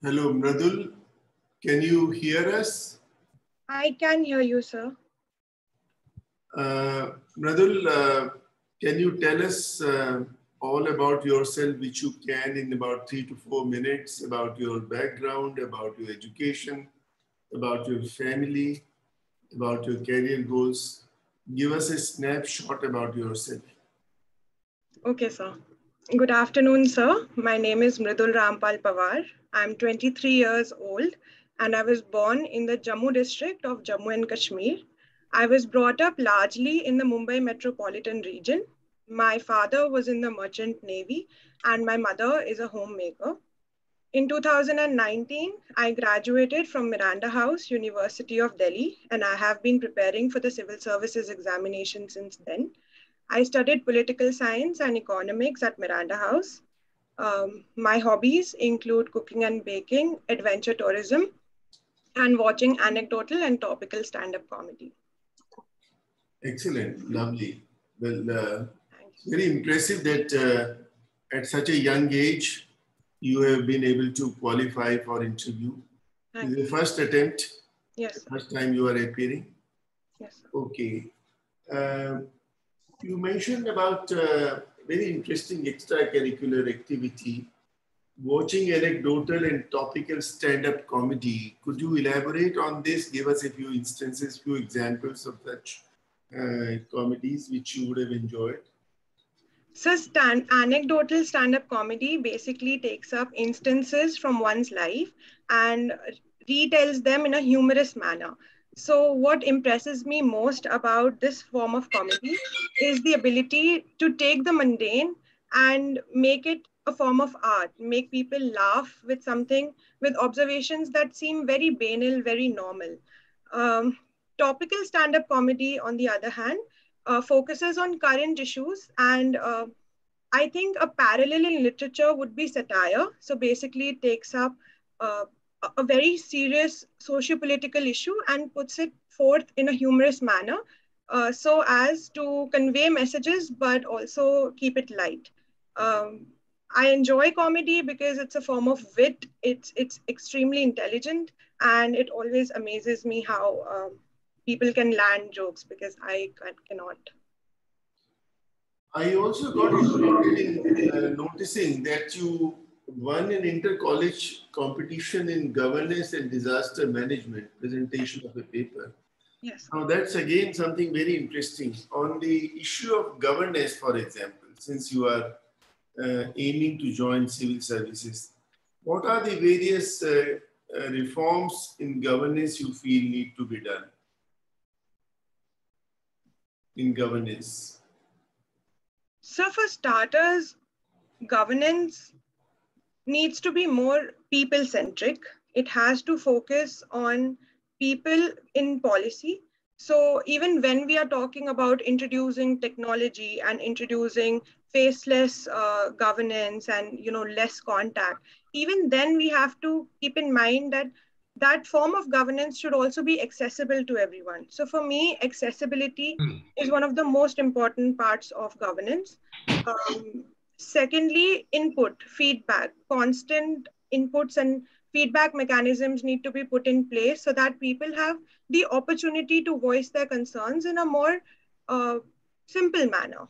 Hello, Mridul. Can you hear us? I can hear you, sir. Mridul, can you tell us all about yourself, which you can in about 3 to 4 minutes, about your background, about your education, about your family, about your career goals? Give us a snapshot about yourself. Okay, sir. Good afternoon, sir. My name is Mridul Rampal Pawar. I'm 23 years old and I was born in the Jammu district of Jammu and Kashmir. I was brought up largely in the Mumbai metropolitan region. My father was in the Merchant Navy and my mother is a homemaker. In 2019, I graduated from Miranda House, University of Delhi, and I have been preparing for the civil services examination since then. I studied political science and economics at Miranda House. My hobbies include cooking and baking, adventure tourism, and watching anecdotal and topical stand-up comedy. Excellent, lovely. Well, Thank it's very impressive that at such a young age, you have been able to qualify for interview. This is the first attempt? Yes, sir. First time you are appearing? Yes, sir. Okay. You mentioned about very interesting extracurricular activity, watching anecdotal and topical stand-up comedy. Could you elaborate on this? Give us a few instances, few examples of such comedies which you would have enjoyed. So anecdotal stand-up comedy basically takes up instances from one's life and retells them in a humorous manner. So what impresses me most about this form of comedy is the ability to take the mundane and make it a form of art, make people laugh with something, with observations that seem very banal, very normal. Um, Topical stand-up comedy, on the other hand, focuses on current issues and I think a parallel in literature would be satire. So basically, it takes up uh, a very serious socio-political issue and puts it forth in a humorous manner, so as to convey messages, but also keep it light. Um, I enjoy comedy because it's a form of wit. It's extremely intelligent, and it always amazes me how people can land jokes because I cannot. I also got interested in noticing that you won an inter-college competition in governance and disaster management, presentation of a paper. Yes. Now that's again something very interesting. On the issue of governance, for example, since you are aiming to join civil services, what are the various reforms in governance you feel need to be done in governance? So for starters, governance needs to be more people-centric. It has to focus on people in policy. So even when we are talking about introducing technology and introducing faceless governance and less contact, even then we have to keep in mind that that form of governance should also be accessible to everyone. So for me, accessibility is one of the most important parts of governance. Um, Secondly, input, feedback, constant inputs and feedback mechanisms need to be put in place so that people have the opportunity to voice their concerns in a more uh, simple manner.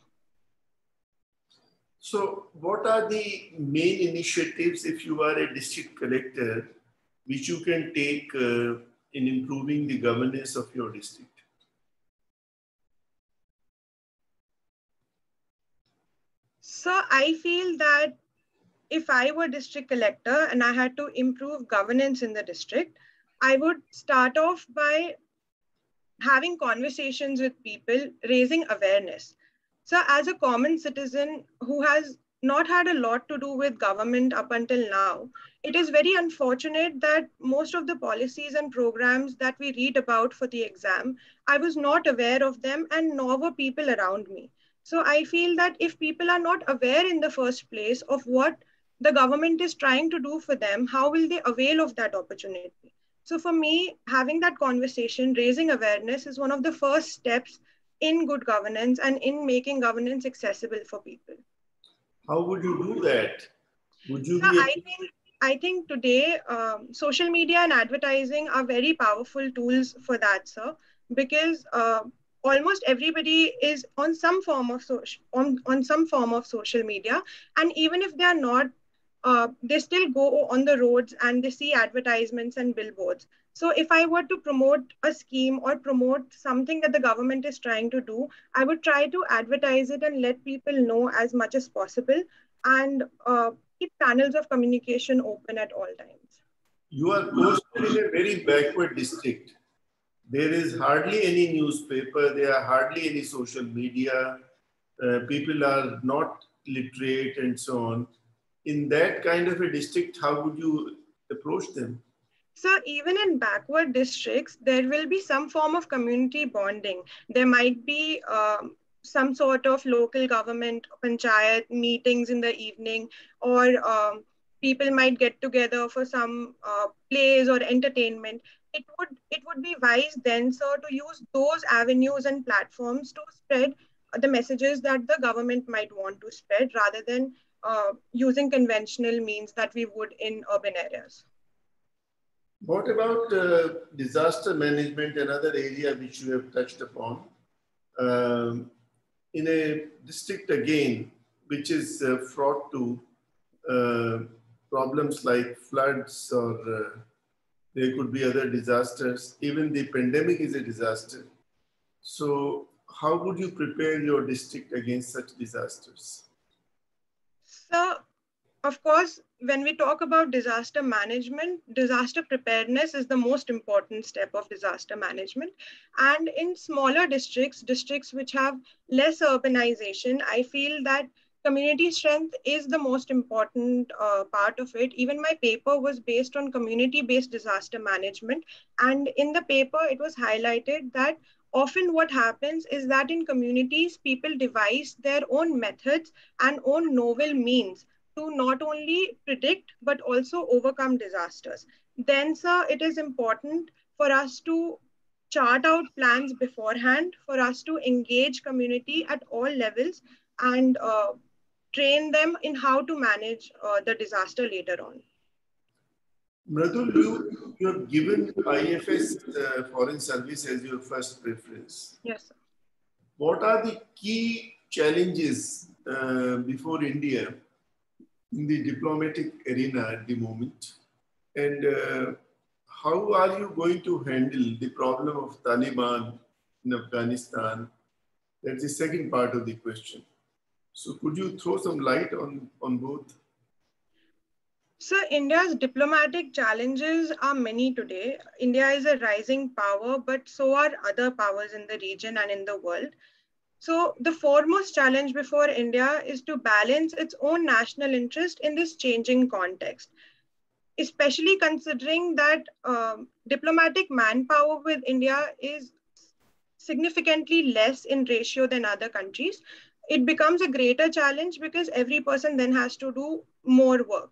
So what are the main initiatives if you are a district collector which you can take in improving the governance of your district? So I feel that if I were district collector and I had to improve governance in the district, I would start off by having conversations with people, raising awareness. So, as a common citizen who has not had a lot to do with government up until now, it is very unfortunate that most of the policies and programs that we read about for the exam, I was not aware of them and nor were people around me. So, I feel that if people are not aware in the first place of what the government is trying to do for them, how will they avail of that opportunity? So for me, having that conversation, raising awareness is one of the first steps in good governance and in making governance accessible for people. How would you do that? Would you So be I able? think I think today social media and advertising are very powerful tools for that, sir, because almost everybody is on some form of on some form of social media, and even if they are not, they still go on the roads and they see advertisements and billboards. So if I were to promote a scheme or promote something that the government is trying to do, I would try to advertise it and let people know as much as possible, and keep channels of communication open at all times. You are posted in a very backward district. There is hardly any newspaper, there are hardly any social media, people are not literate and so on. In that kind of a district, how would you approach them? So even in backward districts, there will be some form of community bonding. There might be some sort of local government, panchayat meetings in the evening, or people might get together for some plays or entertainment. It would be wise then, sir, to use those avenues and platforms to spread the messages that the government might want to spread, rather than using conventional means that we would in urban areas. What about disaster management, another area which you have touched upon? In a district again, which is fraught to uh, problems like floods, or there could be other disasters. Even the pandemic is a disaster. So how would you prepare your district against such disasters? So, of course, when we talk about disaster management, disaster preparedness is the most important step of disaster management. And in smaller districts, districts which have less urbanization, I feel that community strength is the most important part of it. Even my paper was based on community-based disaster management. And in the paper, it was highlighted that often what happens is that in communities, people devise their own methods and own novel means to not only predict but also overcome disasters. Then, sir, it is important for us to chart out plans beforehand, for us to engage community at all levels, and train them in how to manage the disaster later on. Mridul, you have given IFS Foreign Service as your first preference. Yes, sir. What are the key challenges before India in the diplomatic arena at the moment? And how are you going to handle the problem of Taliban in Afghanistan? That's the second part of the question. So could you throw some light on both? So India's diplomatic challenges are many today. India is a rising power, but so are other powers in the region and in the world. So the foremost challenge before India is to balance its own national interest in this changing context, especially considering that diplomatic manpower with India is significantly less in ratio than other countries. It becomes a greater challenge because every person then has to do more work.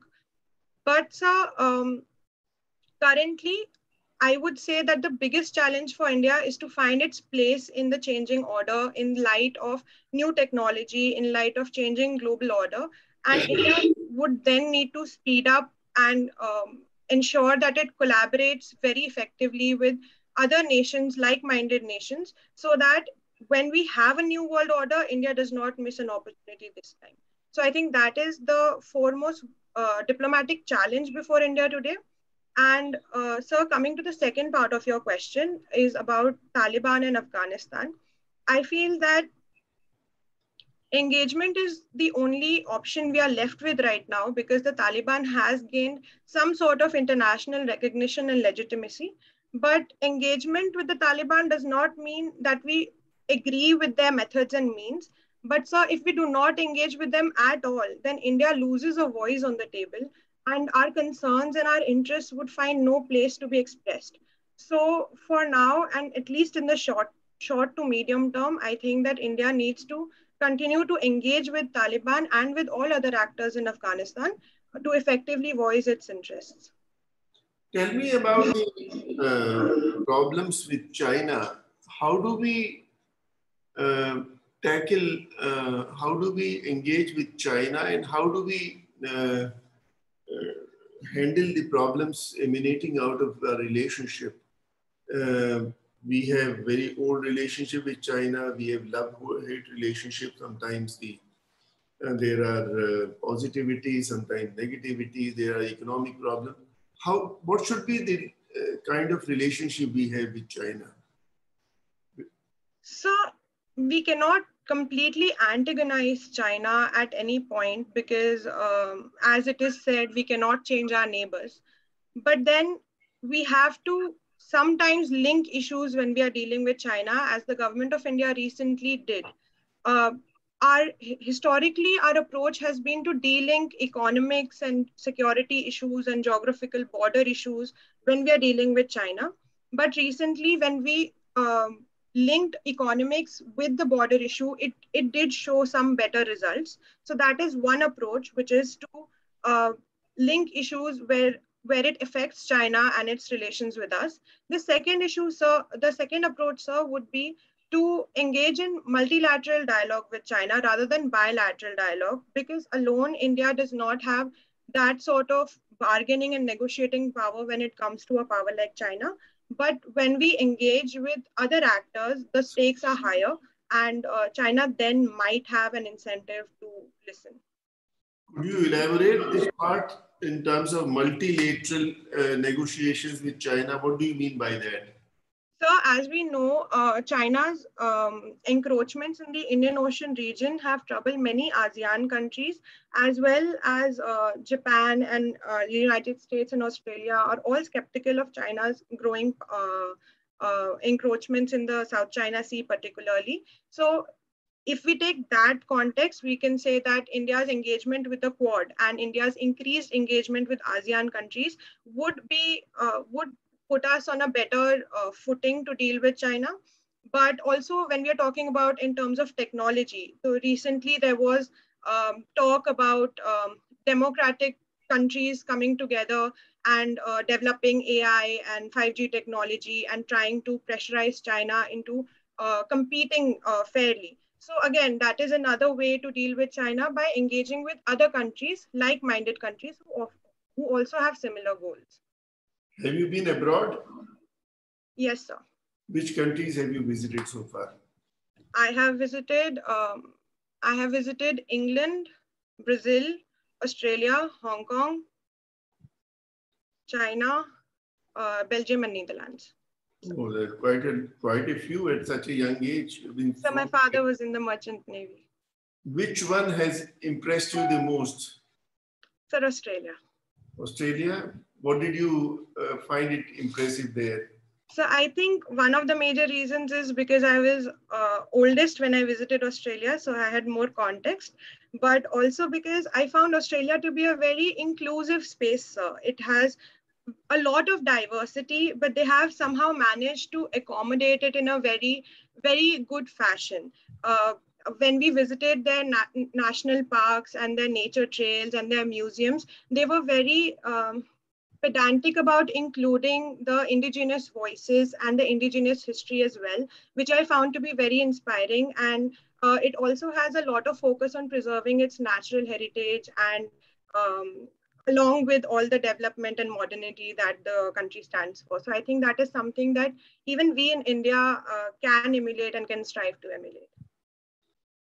But currently, I would say that the biggest challenge for India is to find its place in the changing order in light of new technology, in light of changing global order. And India would then need to speed up and ensure that it collaborates very effectively with other nations, like-minded nations, so that when we have a new world order, India does not miss an opportunity this time. So I think that is the foremost diplomatic challenge before India today. And sir, coming to the second part of your question is about Taliban and Afghanistan. I feel that engagement is the only option we are left with right now, because the Taliban has gained some sort of international recognition and legitimacy. But engagement with the Taliban does not mean that we agree with their methods and means. But sir, if we do not engage with them at all, then India loses a voice on the table, and our concerns and our interests would find no place to be expressed. So for now, and at least in the short to medium term, I think that India needs to continue to engage with Taliban and with all other actors in Afghanistan to effectively voice its interests. Tell me about the problems with China. How do we uh, how do we engage with China, and how do we handle the problems emanating out of a relationship. We have very old relationship with China. We have love-hate relationship. Sometimes there are positivity, sometimes negativity. There are economic problems. What should be the kind of relationship we have with China? So we cannot completely antagonize China at any point because, as it is said, we cannot change our neighbors. But then we have to sometimes link issues when we are dealing with China, as the government of India recently did. Uh, Historically, our approach has been to de-link economics and security issues and geographical border issues when we are dealing with China. But recently, when we linked economics with the border issue, it did show some better results. So that is one approach, which is to uh, link issues where it affects China and its relations with us. The second approach, sir, would be to engage in multilateral dialogue with China rather than bilateral dialogue, because alone India does not have that sort of bargaining and negotiating power when it comes to a power like China. But when we engage with other actors, the stakes are higher, and China then might have an incentive to listen. Could you elaborate this part in terms of multilateral negotiations with China? What do you mean by that? So, as we know, China's encroachments in the Indian Ocean region have troubled many ASEAN countries, as well as Japan and the United States and Australia are all skeptical of China's growing encroachments in the South China Sea, particularly. So, if we take that context, we can say that India's engagement with the Quad and India's increased engagement with ASEAN countries would put us on a better footing to deal with China. But also, when we are talking about in terms of technology, so recently there was talk about democratic countries coming together and developing AI and 5G technology and trying to pressurize China into competing fairly. So again, that is another way to deal with China, by engaging with other countries, like-minded countries who also have similar goals. Have you been abroad? Yes, sir. Which countries have you visited so far? I have visited England, Brazil, Australia, Hong Kong, China, Belgium, and Netherlands. Oh, there are quite a few at such a young age. So my father was in the Merchant Navy. Which one has impressed you the most? Sir, Australia. Australia? What did you find it impressive there? So I think one of the major reasons is because I was oldest when I visited Australia, so I had more context, but also because I found Australia to be a very inclusive space. It has a lot of diversity, but they have somehow managed to accommodate it in a very, very good fashion. When we visited their national parks and their nature trails and their museums, they were very pedantic about including the indigenous voices and the indigenous history as well, which I found to be very inspiring. And it also has a lot of focus on preserving its natural heritage and along with all the development and modernity that the country stands for. So I think that is something that even we in India can emulate and can strive to emulate.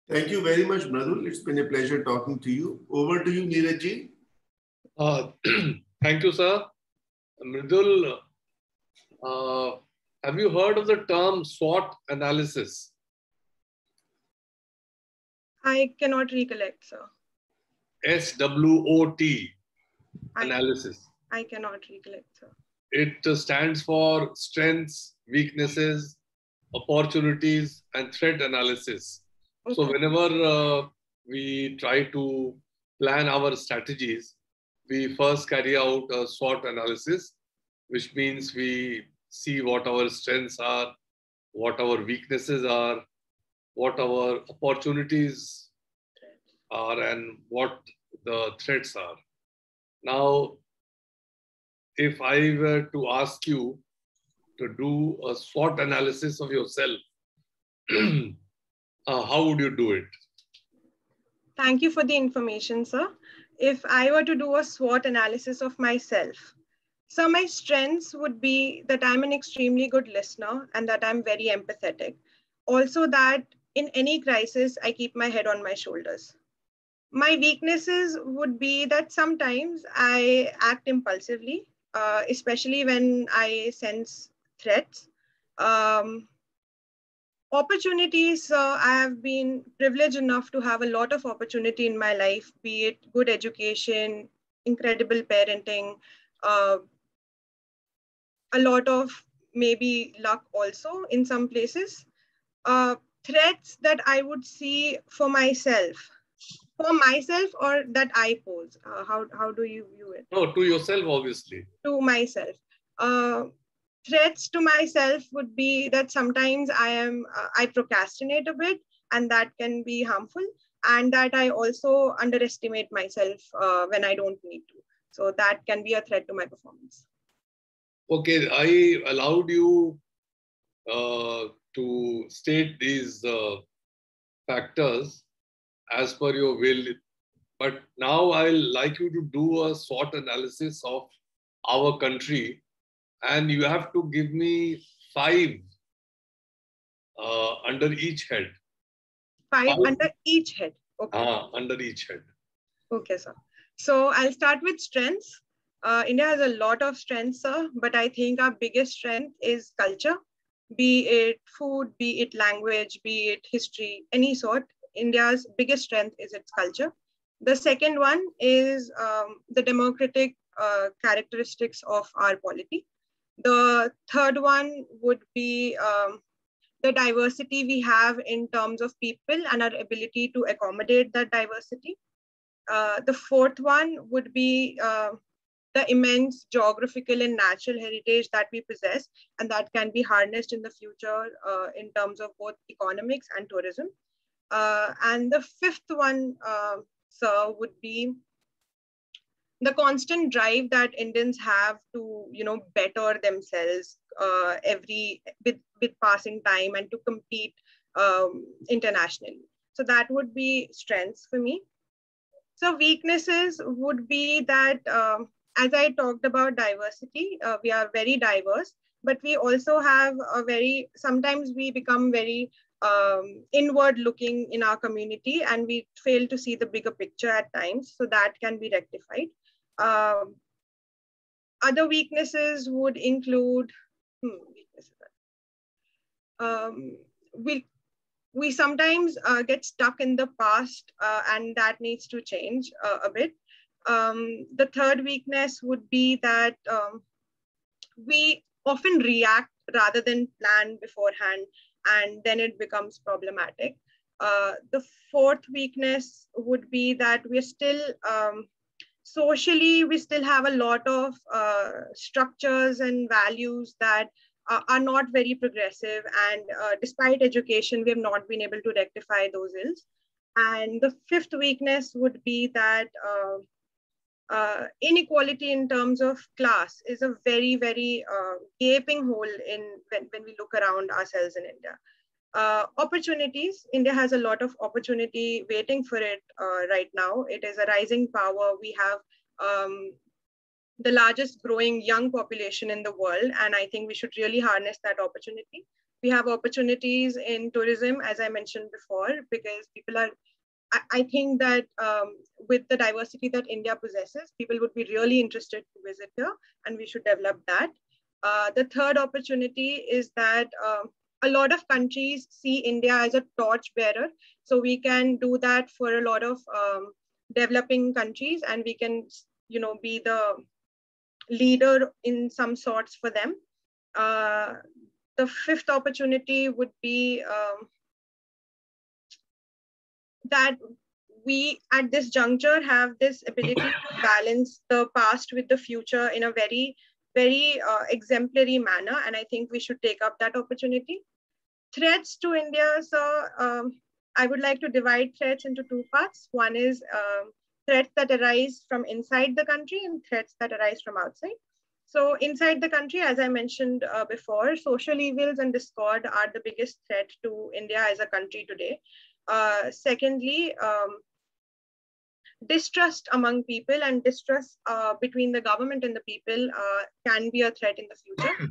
Thank you very much, Mridul. It's been a pleasure talking to you. Over to you, Neeraj ji. Thank you, sir. Mridul, have you heard of the term SWOT analysis? I cannot recollect, sir. SWOT analysis. I cannot recollect, sir. It stands for strengths, weaknesses, opportunities, and threat analysis. Okay. So whenever we try to plan our strategies, we first carry out a SWOT analysis, which means we see what our strengths are, what our weaknesses are, what our opportunities are, and what the threats are. Now, if I were to ask you to do a SWOT analysis of yourself, how would you do it? Thank you for the information, sir. if I were to do a SWOT analysis of myself, so my strengths would be that I'm an extremely good listener and that I'm very empathetic. Also that in any crisis, I keep my head on my shoulders. My weaknesses would be that sometimes I act impulsively, especially when I sense threats. Um, Opportunities, I have been privileged enough to have a lot of opportunity in my life, be it good education, incredible parenting, uh, a lot of maybe luck also in some places. Uh, Threats that I would see for myself or that I pose. How do you view it? No, to yourself, obviously. To myself. Uh, Threats to myself would be that sometimes I procrastinate a bit, and that can be harmful, and that I also underestimate myself when I don't need to. So that can be a threat to my performance. Okay, I allowed you to state these factors as per your will, but now I'll like you to do a SWOT analysis of our country, and you have to give me 5 under each head. 5 under each head. Okay. Under each head. Okay, sir. So I'll start with strengths. India has a lot of strengths, sir, but I think our biggest strength is culture, be it food, be it language, be it history, any sort. India's biggest strength is its culture. The second one is the democratic characteristics of our polity. The third one would be the diversity we have in terms of people and our ability to accommodate that diversity. The fourth one would be the immense geographical and natural heritage that we possess, and that can be harnessed in the future in terms of both economics and tourism. And the fifth one, sir, would be the constant drive that Indians have to, better themselves with passing time and to compete internationally. So that would be strengths for me. So weaknesses would be that, as I talked about diversity, we are very diverse, but we also have sometimes we become very inward looking in our community and we fail to see the bigger picture at times. So that can be rectified. Other weaknesses would include, we sometimes get stuck in the past and that needs to change a bit. The third weakness would be that we often react rather than plan beforehand, and then it becomes problematic. The fourth weakness would be that we're still, socially, we still have a lot of structures and values that are not very progressive, and despite education, we have not been able to rectify those ills. And the fifth weakness would be that inequality in terms of class is a very, very gaping hole when we look around ourselves in India. Opportunities, India has a lot of opportunity waiting for it right now. It is a rising power. We have the largest growing young population in the world, and I think we should really harness that opportunity. We have opportunities in tourism, as I mentioned before, because people are, I think that with the diversity that India possesses, people would be really interested to visit here, and we should develop that. The third opportunity is that a lot of countries see India as a torch bearer. So we can do that for a lot of developing countries, and we can, be the leader in some sorts for them. The fifth opportunity would be that we at this juncture have this ability to balance the past with the future in a very, very exemplary manner. And I think we should take up that opportunity. Threats to India, so I would like to divide threats into two parts. One is threats that arise from inside the country and threats that arise from outside. So inside the country, as I mentioned before, social evils and discord are the biggest threat to India as a country today. Secondly, distrust among people and distrust between the government and the people can be a threat in the future.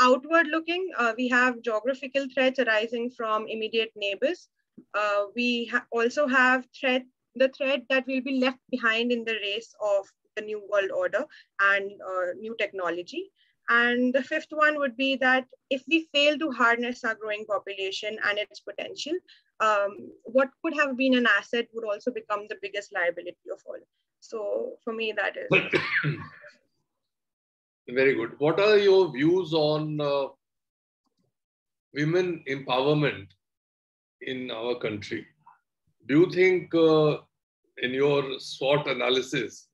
Outward looking, we have geographical threats arising from immediate neighbors. We also have the threat that we'll be left behind in the race of the new world order and new technology. And the fifth one would be that if we fail to harness our growing population and its potential, what could have been an asset would also become the biggest liability of all. So for me, that is. Very good. What are your views on women empowerment in our country? Do you think in your SWOT analysis,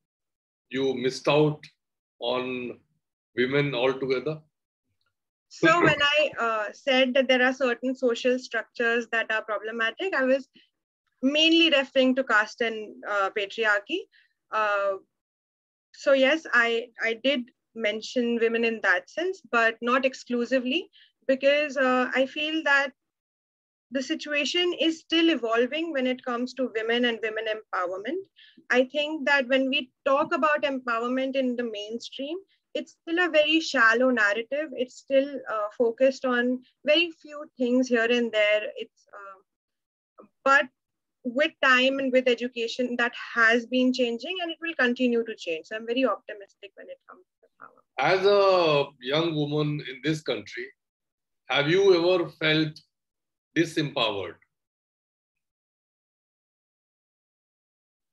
you missed out on women altogether? So when I said that there are certain social structures that are problematic, I was mainly referring to caste and patriarchy. So yes, I did mention women in that sense, but not exclusively, because I feel that the situation is still evolving when it comes to women and women empowerment. I think that when we talk about empowerment in the mainstream, it's still a very shallow narrative. It's still focused on very few things here and there. But with time and with education, that has been changing and it will continue to change. So I'm very optimistic when it comes to power. As a young woman in this country, have you ever felt disempowered?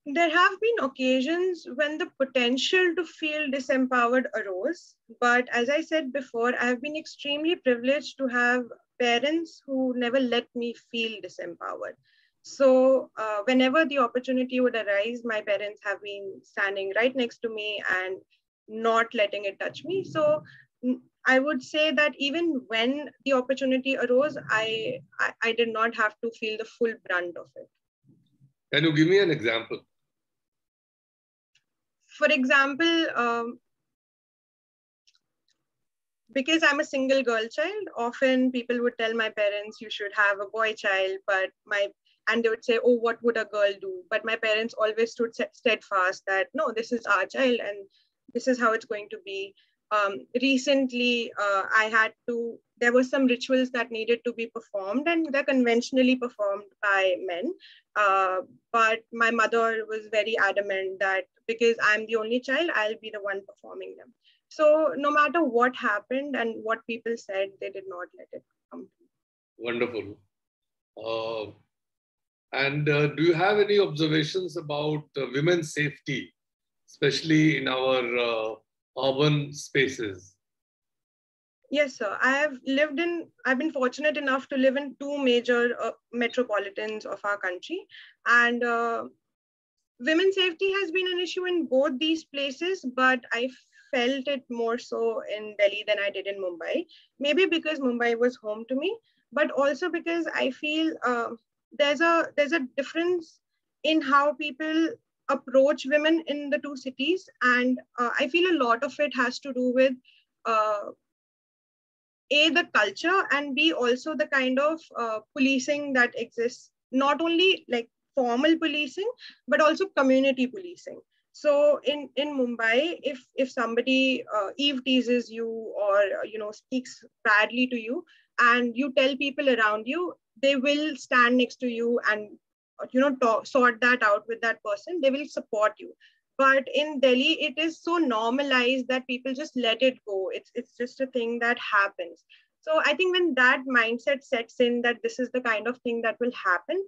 There have been occasions when the potential to feel disempowered arose. But as I said before, I have been extremely privileged to have parents who never let me feel disempowered. So whenever the opportunity would arise, my parents have been standing right next to me and not letting it touch me. So I would say that even when the opportunity arose, I did not have to feel the full brunt of it. Can you give me an example? For example, because I'm a single girl child, often people would tell my parents, you should have a boy child, and they would say, oh, what would a girl do? But my parents always stood steadfast that, no, this is our child and this is how it's going to be. Recently, there were some rituals that needed to be performed and they're conventionally performed by men. But my mother was very adamant that because I'm the only child, I'll be the one performing them. So no matter what happened and what people said, they did not let it come to me. Wonderful. And do you have any observations about women's safety, especially in our urban spaces? Yes, sir. I've been fortunate enough to live in two major metropolitans of our country. And women's safety has been an issue in both these places, but I felt it more so in Delhi than I did in Mumbai. Maybe because Mumbai was home to me, but also because I feel there's a difference in how people approach women in the two cities. And I feel a lot of it has to do with A, the culture, and B, also the kind of policing that exists, not only like formal policing, but also community policing. So in Mumbai, if somebody eve teases you or speaks badly to you, and you tell people around you, they will stand next to you and sort that out with that person. They will support you. But in Delhi, it is so normalized that people just let it go. It's just a thing that happens. So I think when that mindset sets in that this is the kind of thing that will happen,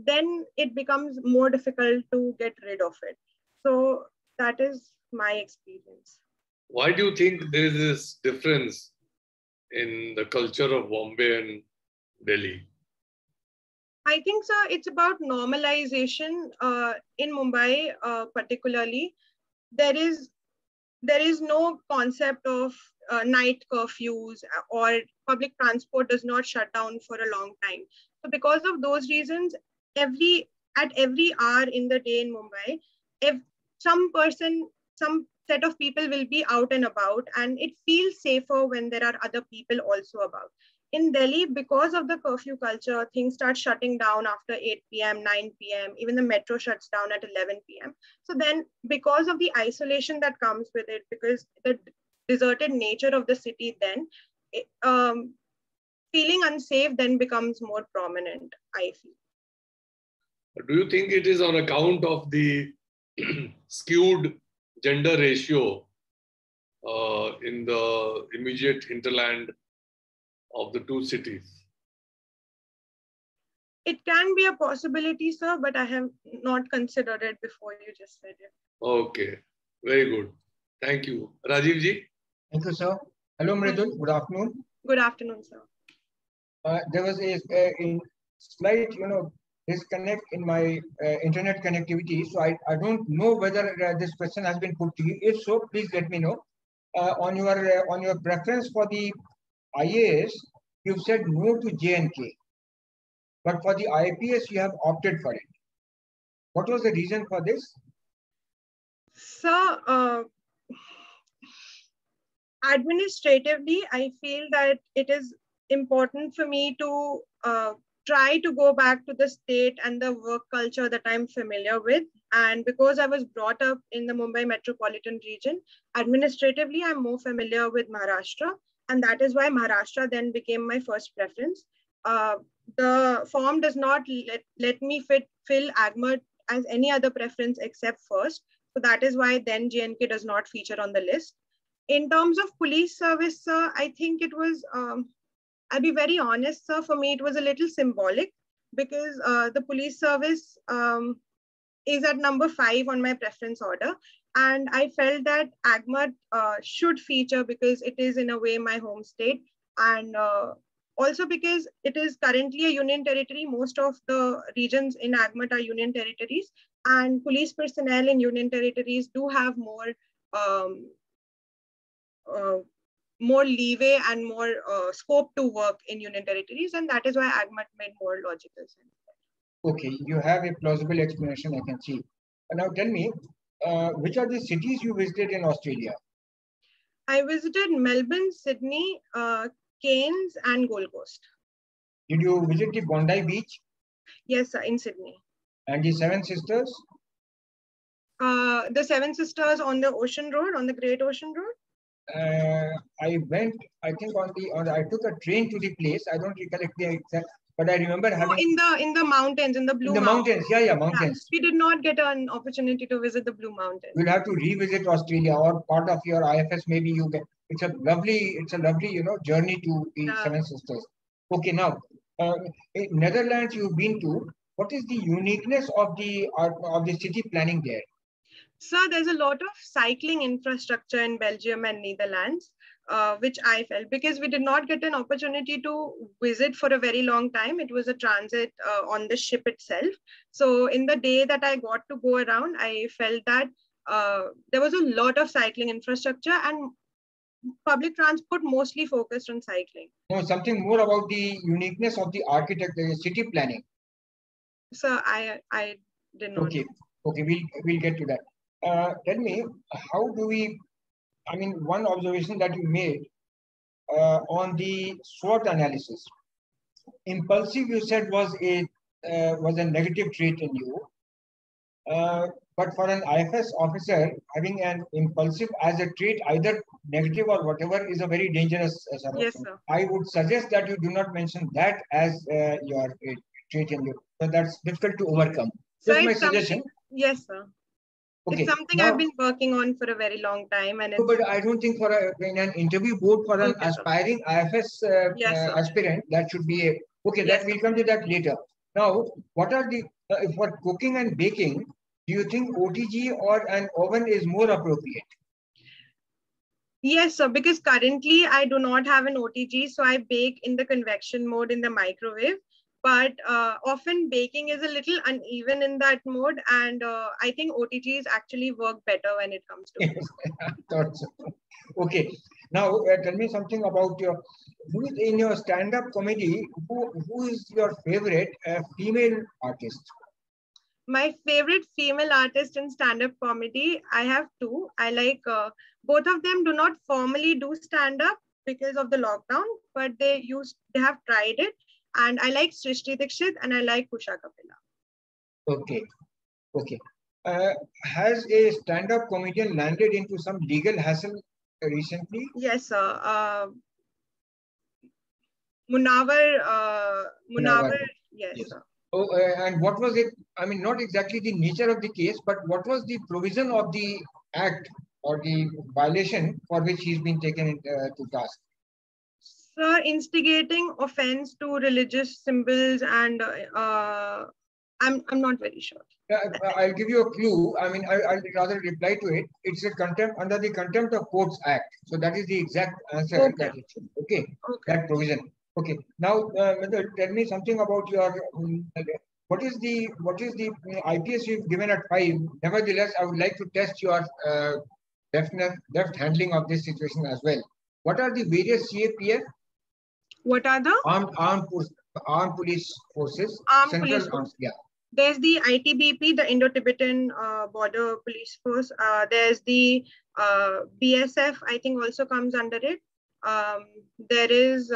then it becomes more difficult to get rid of it. So that is my experience. Why do you think there is this difference in the culture of Bombay and Delhi? I think, sir, it's about normalization. In Mumbai, particularly, there is no concept of night curfews, or public transport does not shut down for a long time. So because of those reasons, at every hour in the day in Mumbai, if some set of people will be out and about, and it feels safer when there are other people also about. in Delhi, because of the curfew culture, things start shutting down after 8 p.m., 9 p.m., even the metro shuts down at 11 p.m. So then because of the isolation that comes with it, because the deserted nature of the city, then feeling unsafe then becomes more prominent, I feel. Do you think it is on account of the skewed gender ratio in the immediate hinterland of the two cities? It can be a possibility, sir, but I have not considered it before you just said it. Okay, very good. Thank you. Rajiv ji? Thank you, sir. Hello, Mridul. Good afternoon. Good afternoon, sir. There was a slight, disconnect in my internet connectivity. So I don't know whether this question has been put to you. If so, please let me know. On your preference for the IAS, you've said no to J&K. But for the IPS, you have opted for it. What was the reason for this? So, administratively, I feel that it is important for me to try to go back to the state and the work culture that I'm familiar with. And because I was brought up in the Mumbai metropolitan region, administratively, I'm more familiar with Maharashtra. And that is why Maharashtra then became my first preference. The form does not let me fill AGMA as any other preference except first. So that is why then J&K does not feature on the list. In terms of police service, sir, I think it was, I'll be very honest, sir, for me, it was a little symbolic because the police service is at number 5 on my preference order. And I felt that AGMA should feature because it is in a way my home state. And also because it is currently a union territory. Most of the regions in AGMA are union territories, and police personnel in union territories do have more leeway and more scope to work in union territories, and that is why AGMA made more logical sense. Okay, you have a plausible explanation, I can see. Now tell me, which are the cities you visited in Australia? I visited Melbourne, Sydney, Cairns, and Gold Coast. Did you visit the Bondi Beach? Yes, sir, in Sydney. And the Seven Sisters? The Seven Sisters on the Ocean Road, on the Great Ocean Road? I went, I think I took a train to the place. I don't recollect the exact, but I remember having... in the mountains, in the Blue Mountains. Yeah, mountains. Yeah, we did not get an opportunity to visit the Blue Mountains. You'll have to revisit Australia, or part of your IFS maybe you get. It's a lovely, journey to the Seven Sisters. Okay, now, in Netherlands you've been to. What is the uniqueness of the city planning there? So there's a lot of cycling infrastructure in Belgium and Netherlands, which I felt because we did not get an opportunity to visit for a very long time. It was a transit on the ship itself. So in the day that I got to go around, I felt that there was a lot of cycling infrastructure and public transport mostly focused on cycling. No, something more about the uniqueness of the architecture, the city planning. So I did not. Okay, we'll get to that. Tell me, how do we, one observation that you made on the SWOT analysis. Impulsive, you said, was a negative trait in you. But for an IFS officer, having an impulsive as a trait, either negative or whatever, is a very dangerous yes, sir. I would suggest that you do not mention that as your trait in you. So that's difficult to overcome. Just my suggestion. Yes, sir. Okay. It's something I've been working on for a very long time. And but I don't think in an interview board for an aspiring IFS aspirant, that should be a... Okay, yes, that we'll come to that later. Now, what are the... for cooking and baking, do you think OTG or an oven is more appropriate? Yes, sir, because currently I do not have an OTG, so I bake in the convection mode in the microwave. But often baking is a little uneven in that mode, and I think OTGs actually work better when it comes to it. I thought so. Okay, now tell me something about in your stand-up comedy, who is your favorite female artist? My favorite female artist in stand-up comedy, I have two. I like, both of them do not formally do stand-up, because of the lockdown, but they have tried it. And I like Srishti Dikshit and I like Kusha Kapila. Okay, okay. Has a stand-up comedian landed into some legal hassle recently? Yes, sir. Munawar, yes, yes. sir. Oh, and what was it? I mean, not exactly the nature of the case, but what was the provision of the act or the violation for which he's been taken to task? Sir, instigating offense to religious symbols, and I'm not very sure. I'll give you a clue. I mean, I'll rather reply to it. It's a contempt under the Contempt of Courts Act. So that is the exact answer. Okay. That it should. Okay. That provision. Okay. Now, tell me something about your. What is the IPS you've given at 5? Nevertheless, I would like to test your deft handling of this situation as well. What are the various CAPF? What are the armed police forces? Armed police forces. Yeah. There's the ITBP, the Indo-Tibetan Border Police Force. There's the BSF, I think also comes under it. There is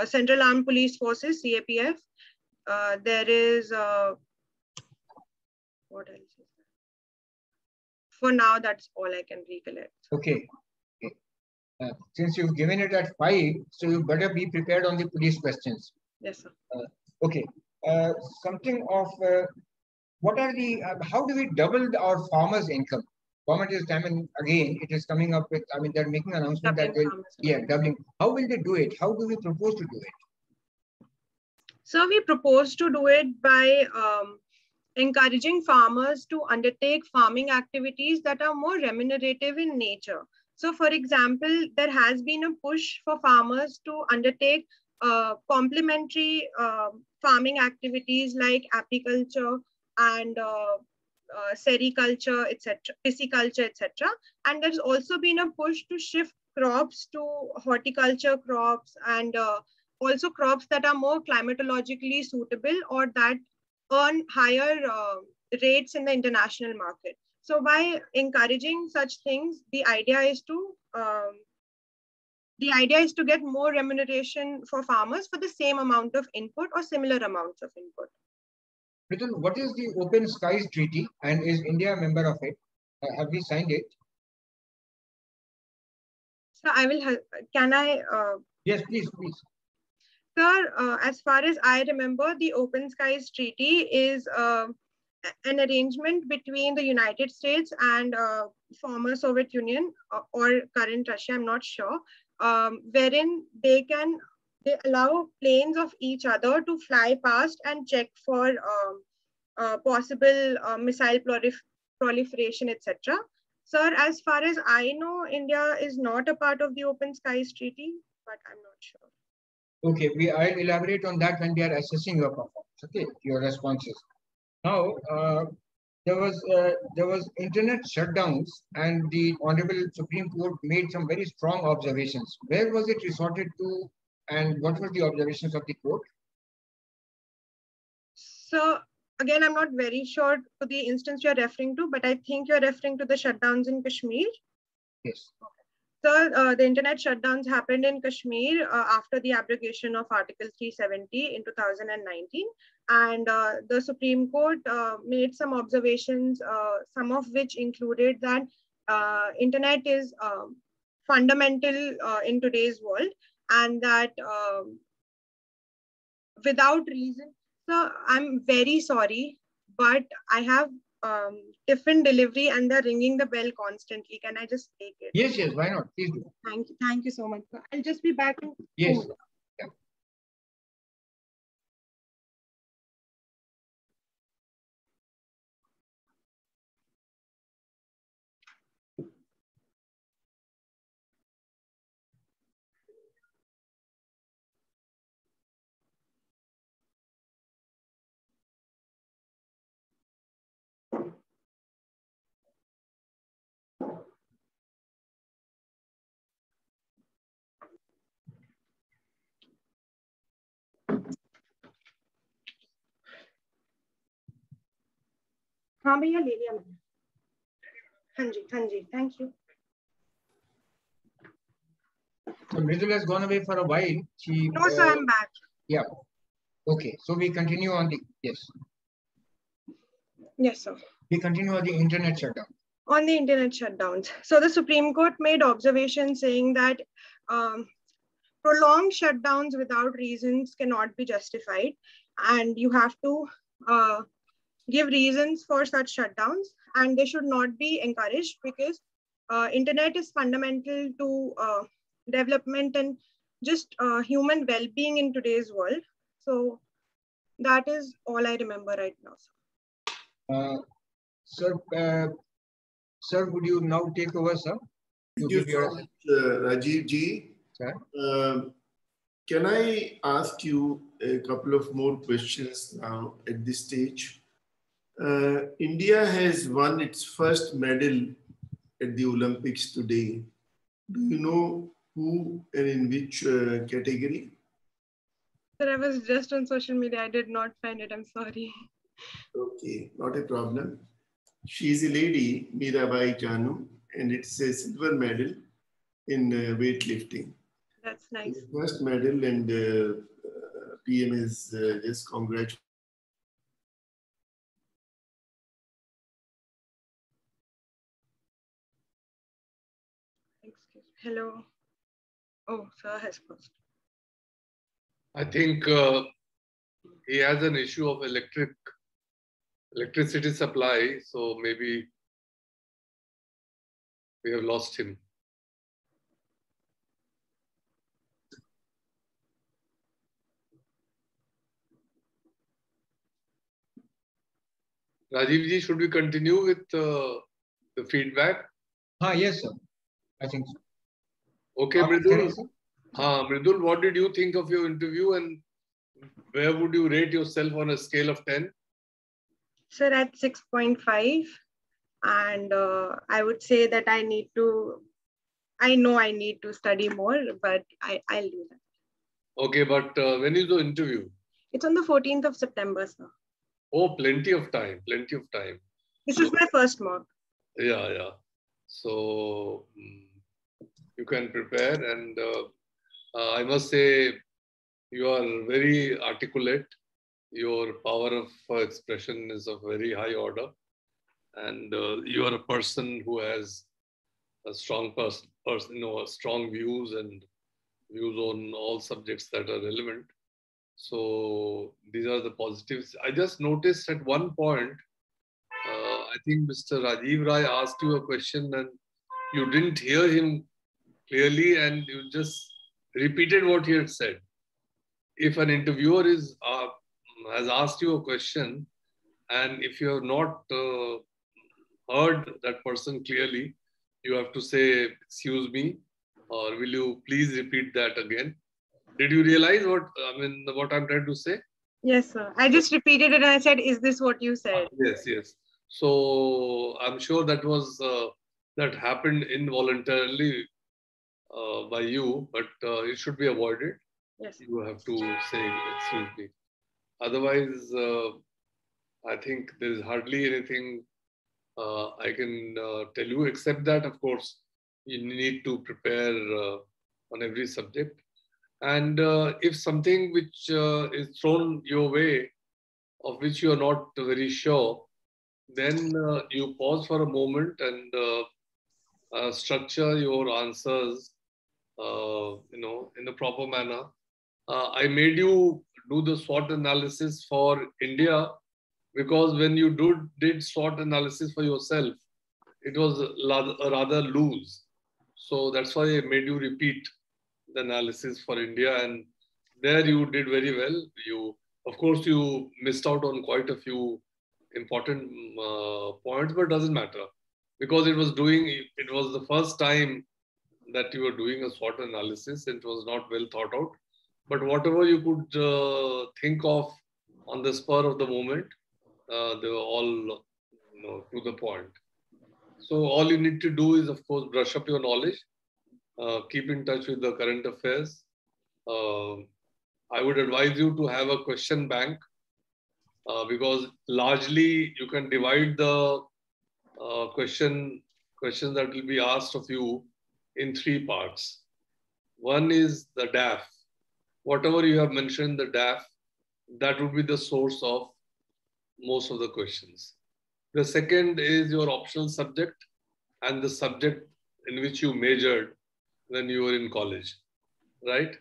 Central Armed Police Forces, CAPF. There is, what else is there? For now, that's all I can recollect. Okay. Since you've given it at 5, so you better be prepared on the police questions. Yes, sir. Okay. Something of what are the how do we double our farmers' income? Government is again it is coming up with. I mean, they're making an announcement that doubling. How will they do it? How do we propose to do it? So we propose to do it by encouraging farmers to undertake farming activities that are more remunerative in nature. So, for example, there has been a push for farmers to undertake complementary farming activities like apiculture and sericulture, etc., pisciculture, etc. And there's also been a push to shift crops to horticulture crops and also crops that are more climatologically suitable or that earn higher rates in the international market. So by encouraging such things, the idea is to get more remuneration for farmers for the same amount of input or similar amounts of input. Mridul, what is the Open Skies Treaty and is India a member of it? Have we signed it? So I will, can I? Yes, please. Sir, as far as I remember, the Open Skies Treaty is an arrangement between the United States and former Soviet Union or current Russia, I'm not sure, wherein they allow planes of each other to fly past and check for possible missile proliferation, etc. Sir, as far as I know, India is not a part of the Open Skies Treaty, but I'm not sure. Okay, I'll elaborate on that when we are assessing your performance. Okay, your responses. Now, there was internet shutdowns, and the Honorable Supreme Court made some very strong observations. Where was it resorted to, and what were the observations of the court? So again, I'm not very sure to the instance you're referring to, but I think you're referring to the shutdowns in Kashmir. Yes. So the internet shutdowns happened in Kashmir after the abrogation of Article 370 in 2019. And the Supreme Court made some observations, some of which included that internet is fundamental in today's world, and that without reason. So I'm very sorry, but I have different delivery and they're ringing the bell constantly. Can I just take it? Yes, why not? Please do. Thank you so much. I'll just be back in. Yes. Yeah. हाँ भैया ले लिया मैंने हाँ जी thank you So Mridul has gone away for a while. She. No, sir, I'm back. Yeah. Okay. So we continue on the Yes, sir. We continue on the internet shutdown. On the internet shutdowns. So the Supreme Court made observations saying that prolonged shutdowns without reasons cannot be justified, and you have to give reasons for such shutdowns, and they should not be encouraged because internet is fundamental to development and just human well-being in today's world. So that is all I remember right now. Sir, would you now take over, sir? Thank you so much, Rajiv ji. Can I ask you a couple of more questions now at this stage? India has won its first medal at the Olympics today. Do you know who and in which category? Sir, I was just on social media. I did not find it. I'm sorry. Okay, not a problem. She's a lady, Mirabai Chanu, and it's a silver medal in weightlifting. That's nice. The first medal, and PM is just congratulations. Excuse me. Hello. Oh, sir has paused. I think he has an issue of electricity supply, so maybe we have lost him. Rajiv ji, should we continue with the feedback? Yes, sir. I think so. Okay, Mridul. Mridul, what did you think of your interview, and where would you rate yourself on a scale of 10? Sir, at 6.5. And I would say that I know I need to study more, but I'll do that. Okay, but when is the interview? It's on the 14th of September, sir. Oh, plenty of time, plenty of time. This is my first mock. Yeah. So you can prepare, and I must say you are very articulate. Your power of expression is of very high order, and you are a person who has a strong strong views and views on all subjects that are relevant. So these are the positives. I just noticed at one point, I think Mr. Rajiv Rai asked you a question and you didn't hear him clearly and you just repeated what he had said. If an interviewer has asked you a question and if you have not heard that person clearly, you have to say, excuse me, or will you please repeat that again? Did you realize what I'm trying to say? Yes, sir. I just repeated it and I said, is this what you said? Yes. So I'm sure that happened involuntarily by you, but it should be avoided. Yes. You have to say, excuse me. Otherwise, I think there is hardly anything I can tell you, except that, of course, you need to prepare on every subject. And if something which is thrown your way, of which you are not very sure, then you pause for a moment and structure your answers, in the proper manner. I made you do the SWOT analysis for India because when you did SWOT analysis for yourself, it was rather loose. So that's why I made you repeat the analysis for India, and there you did very well. Of course, you missed out on quite a few important points, but it doesn't matter because it was the first time that you were doing a SWOT analysis. It was not well thought out, but whatever you could think of on the spur of the moment, they were all to the point. So all you need to do is, of course, brush up your knowledge, keep in touch with the current affairs. I would advise you to have a question bank because largely you can divide the questions that will be asked of you in 3 parts. One is the DAF. Whatever you have mentioned, the DAF, that would be the source of most of the questions. The second is your optional subject and the subject in which you majored when you were in college, right?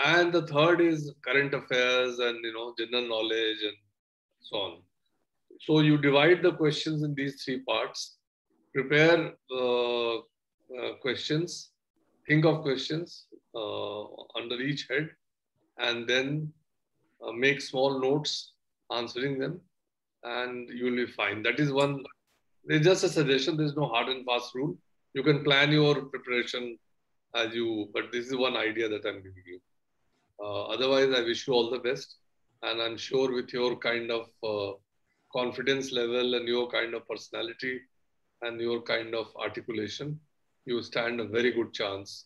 And the third is current affairs and general knowledge and so on. So you divide the questions in these three parts. Prepare questions, think of questions under each head, and then make small notes answering them, and you will be fine. That is one. It's just a suggestion. There's no hard and fast rule. You can plan your preparation as you, but this is one idea that I'm giving you. Otherwise, I wish you all the best. And I'm sure with your kind of confidence level and your kind of personality and your kind of articulation, you stand a very good chance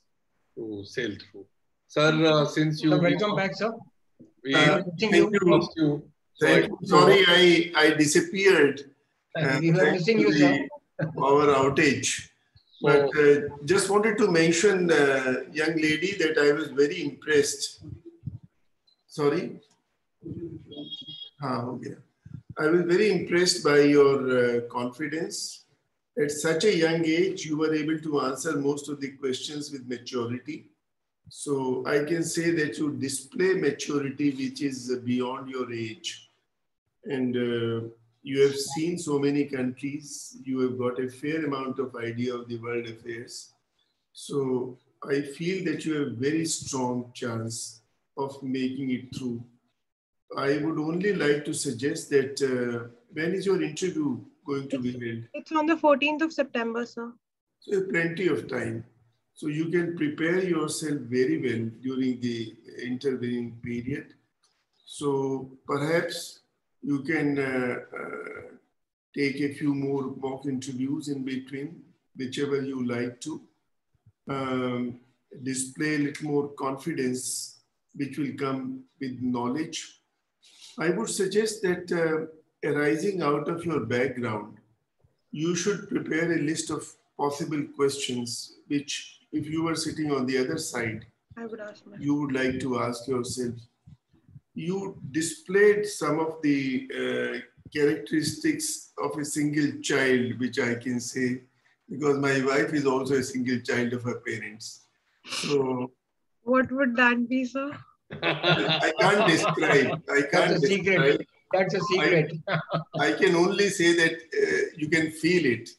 to sail through. Sir, since you... welcome back, sir. Thank you. Thank you. Sorry, I disappeared. We were missing you, sir. Power outage. But just wanted to mention, young lady, that I was very impressed. Sorry? Okay. I was very impressed by your confidence. At such a young age, you were able to answer most of the questions with maturity. So I can say that you display maturity which is beyond your age. And you have seen so many countries. You have got a fair amount of idea of the world affairs. So I feel that you have a very strong chance of making it through. I would only like to suggest that when is your interview going to be held? It's on the 14th of September, sir. So you have plenty of time. So you can prepare yourself very well during the intervening period. So perhaps you can take a few more mock interviews in between, whichever you like to. Display a little more confidence, which will come with knowledge. I would suggest that arising out of your background, you should prepare a list of possible questions, which if you were sitting on the other side, you would like to ask yourself. You displayed some of the characteristics of a single child, which I can say, because my wife is also a single child of her parents. So, what would that be, sir? I can't describe. That's a secret. That's a secret. I can only say that you can feel it.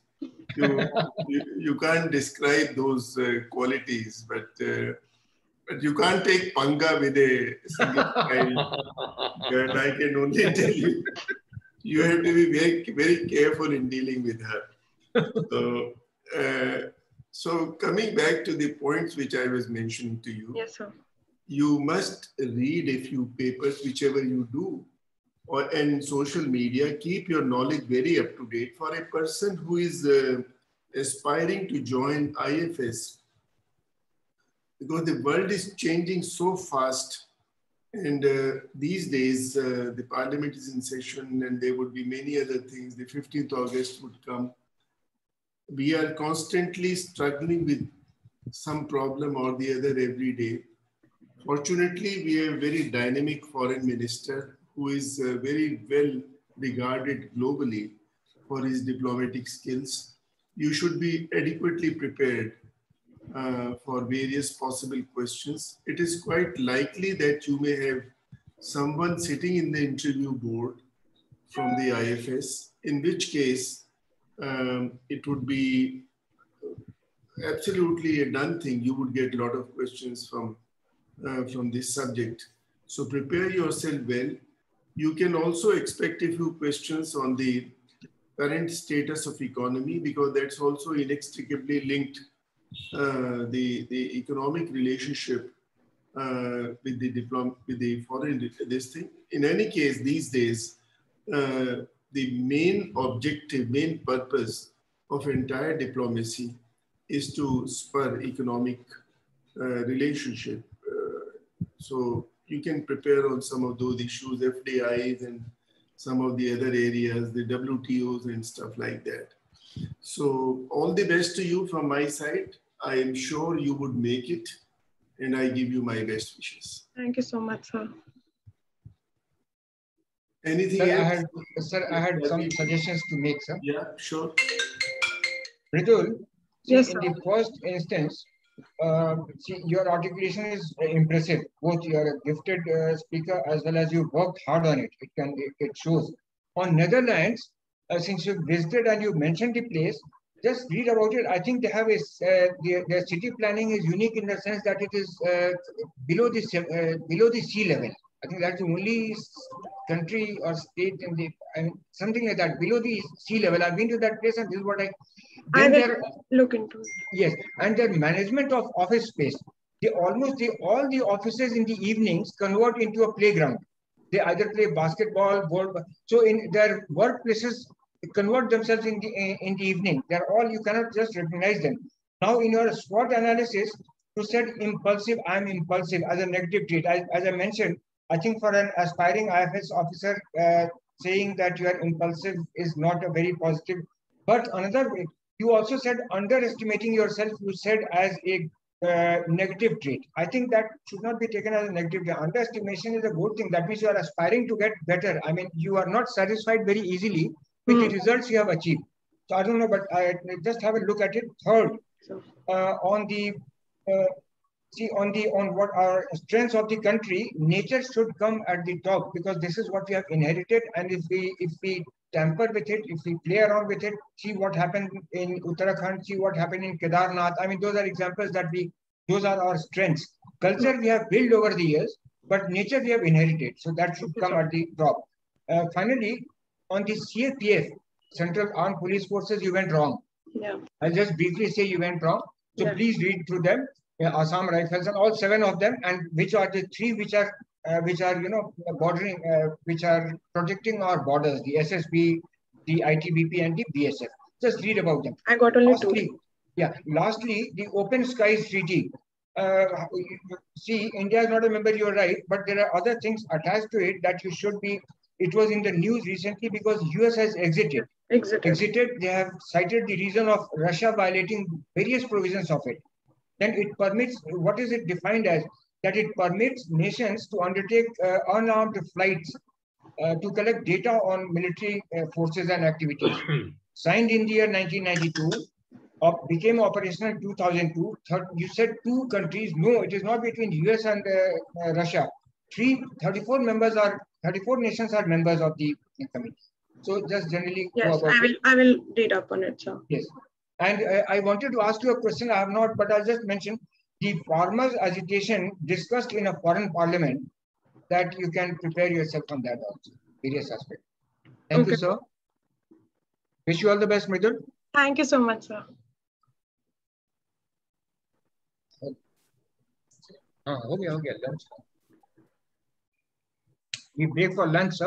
You can't describe those qualities, but you can't take panga with a single child. And I can only tell you, you have to be very, very careful in dealing with her. So coming back to the points which I was mentioning to you. Yes, sir. You must read a few papers, whichever you do, and social media. Keep your knowledge very up to date. For a person who is aspiring to join IFS, because the world is changing so fast, and these days the parliament is in session and there would be many other things. The 15th August would come. We are constantly struggling with some problem or the other every day. Fortunately, we have a very dynamic foreign minister who is very well regarded globally for his diplomatic skills. You should be adequately prepared for various possible questions. It is quite likely that you may have someone sitting in the interview board from the IFS, in which case it would be absolutely a done thing. You would get a lot of questions from this subject. So prepare yourself well. You can also expect a few questions on the current status of economy, because that's also inextricably linked the economic relationship with the foreign this thing. In any case, these days, the main objective, main purpose of entire diplomacy is to spur economic relationship. So you can prepare on some of those issues, FDIs and some of the other areas, the WTOs and stuff like that. So all the best to you from my side. I am sure you would make it. and I give you my best wishes. Thank you so much, sir. Anything Sir, else? I had some suggestions to make, sir. Yeah, sure. Mridul, Yes, in sir. the first instance, see, your articulation is impressive. Both you are a gifted speaker as well as you worked hard on it. It shows. On Netherlands, since you visited and you mentioned the place, just read about it. I think they have their city planning is unique in the sense that it is below the sea level. I think that's the only country or state in the something like that below the sea level. I've been to that place and this is what I will look into it. Yes, and their management of office space. All the offices in the evenings convert into a playground. They either play basketball, ball. So in their workplaces, convert themselves in the evening. They're all, you cannot just recognize them. Now in your SWOT analysis, you said impulsive. I'm impulsive as a negative trait. As I mentioned, I think for an aspiring IFS officer, saying that you are impulsive is not a very positive. But another way, you also said underestimating yourself, you said as a negative trait. I think that should not be taken as a negative trait. Underestimation is a good thing. That means you are aspiring to get better. I mean, you are not satisfied very easily with the results you have achieved. So I don't know, but I just have a look at it. Third, on what are strengths of the country, nature should come at the top because this is what we have inherited. And if we tamper with it, if we play around with it, see what happened in Uttarakhand, see what happened in Kedarnath. I mean, those are examples those are our strengths. Culture we have built over the years, but nature we have inherited. So that should come at the top. Finally, on the CAPF, Central Armed Police Forces, you went wrong. Yeah. I'll just briefly say you went wrong. So please read through them. Assam Rifles and all 7 of them, and which are the 3 which are bordering, which are protecting our borders, the SSB, the ITBP, and the BSF. Just read about them. I got only 2. Yeah. Lastly, the Open Skies Treaty. See, India is not a member, you're right, but there are other things attached to it that you should be. It was in the news recently because US has exited. They have cited the reason of Russia violating various provisions of it. Then it permits, what is it defined as? That it permits nations to undertake unarmed flights to collect data on military forces and activities. Signed in the year 1992, became operational in 2002. You said 2 countries. No, it is not between US and Russia. 34 nations are members of the committee. So just generally yes, I will read up on it, sir. Yes. And I wanted to ask you a question. I have not, but I'll just mention the farmers' agitation discussed in a foreign parliament, that you can prepare yourself on that also, various aspects. Thank you, sir. Wish you all the best, Mridul. Thank you so much, sir. Okay, lunch. We break for lunch, sir.